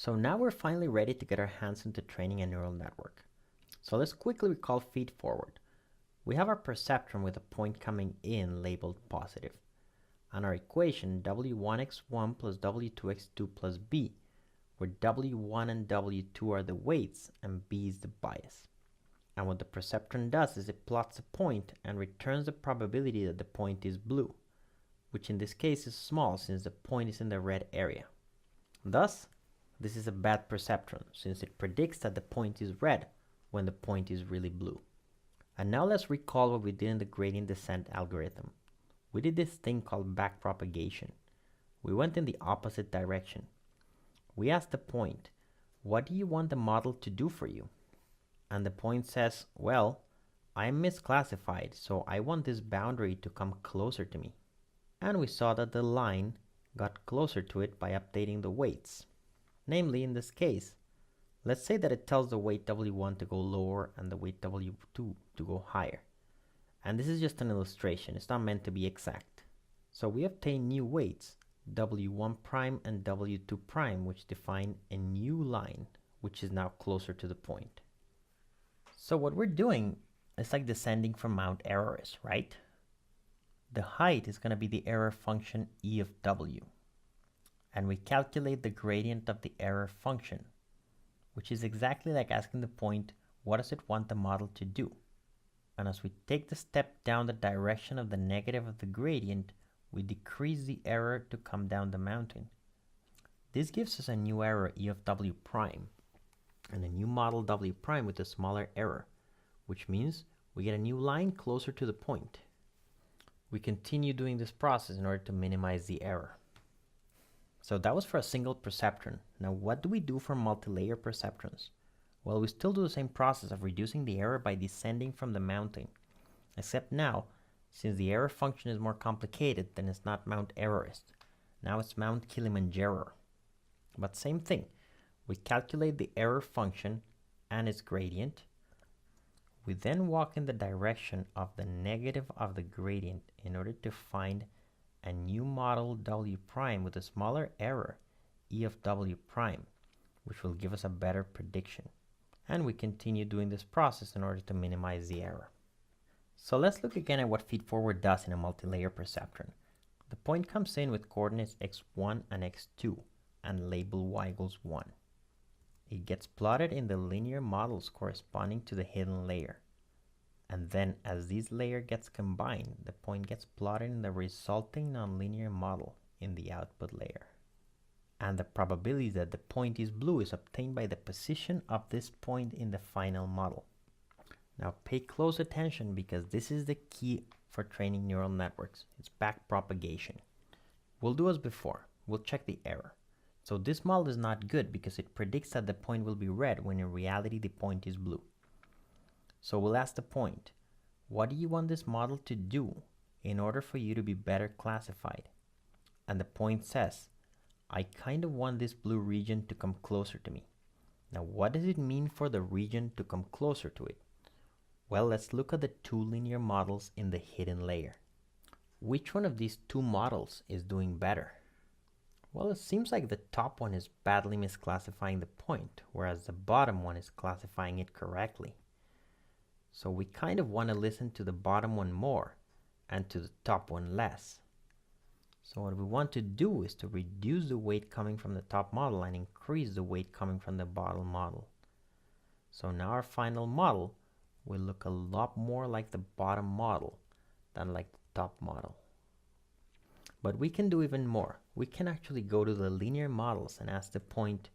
So now we're finally ready to get our hands into training a neural network. So let's quickly recall feed forward. We have our perceptron with a point coming in labeled positive, and our equation w1x1 plus w2x2 plus b, where w1 and w2 are the weights and b is the bias. And what the perceptron does is it plots a point and returns the probability that the point is blue, which in this case is small since the point is in the red area. Thus, this is a bad perceptron since it predicts that the point is red when the point is really blue. And now let's recall what we did in the gradient descent algorithm. We did this thing called backpropagation. We went in the opposite direction. We asked the point, what do you want the model to do for you? And the point says, well, I'm misclassified, so I want this boundary to come closer to me. And we saw that the line got closer to it by updating the weights. Namely, in this case, let's say that it tells the weight W1 to go lower and the weight W2 to go higher. And this is just an illustration, it's not meant to be exact. So we obtain new weights, W1 prime and W2 prime, which define a new line, which is now closer to the point. So what we're doing is like descending from Mount Everest, right? The height is going to be the error function E of W. And we calculate the gradient of the error function, which is exactly like asking the point, what does it want the model to do? And as we take the step down the direction of the negative of the gradient, we decrease the error to come down the mountain. This gives us a new error E of W prime, and a new model W prime with a smaller error, which means we get a new line closer to the point. We continue doing this process in order to minimize the error. So that was for a single perceptron. Now what do we do for multi-layer perceptrons? Well, we still do the same process of reducing the error by descending from the mountain. Except now, since the error function is more complicated, then it's not Mount Everest. Now it's Mount Kilimanjaro. But same thing. We calculate the error function and its gradient. We then walk in the direction of the negative of the gradient in order to find a new model W prime with a smaller error, E of W prime, which will give us a better prediction. And we continue doing this process in order to minimize the error. So let's look again at what feedforward does in a multi-layer perceptron. The point comes in with coordinates x1 and x2 and label y equals 1. It gets plotted in the linear models corresponding to the hidden layer. And then as this layer gets combined, the point gets plotted in the resulting nonlinear model in the output layer. And the probability that the point is blue is obtained by the position of this point in the final model. Now pay close attention because this is the key for training neural networks. It's backpropagation. We'll do as before. We'll check the error. So this model is not good because it predicts that the point will be red when in reality the point is blue. So we'll ask the point, what do you want this model to do in order for you to be better classified? And the point says, I kind of want this blue region to come closer to me. Now what does it mean for the region to come closer to it? Well, let's look at the two linear models in the hidden layer. Which one of these two models is doing better? Well, it seems like the top one is badly misclassifying the point, whereas the bottom one is classifying it correctly. So we kind of want to listen to the bottom one more and to the top one less. So what we want to do is to reduce the weight coming from the top model and increase the weight coming from the bottom model. So now our final model will look a lot more like the bottom model than like the top model. But we can do even more. We can actually go to the linear models and ask the point,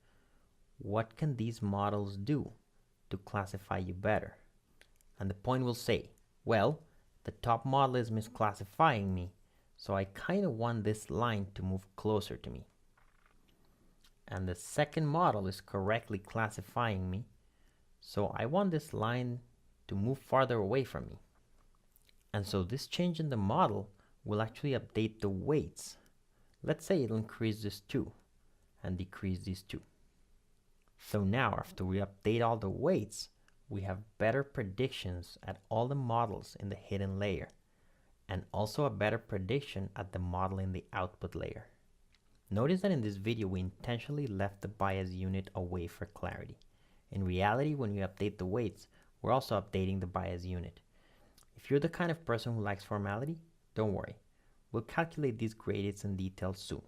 what can these models do to classify you better? And the point will say, well, the top model is misclassifying me, so I kind of want this line to move closer to me. And the second model is correctly classifying me, so I want this line to move farther away from me. And so this change in the model will actually update the weights. Let's say it'll increase this 2 and decrease these 2. So now after we update all the weights, we have better predictions at all the models in the hidden layer, and also a better prediction at the model in the output layer. Notice that in this video we intentionally left the bias unit away for clarity. In reality, when we update the weights, we're also updating the bias unit. If you're the kind of person who likes formality, don't worry. We'll calculate these gradients in detail soon.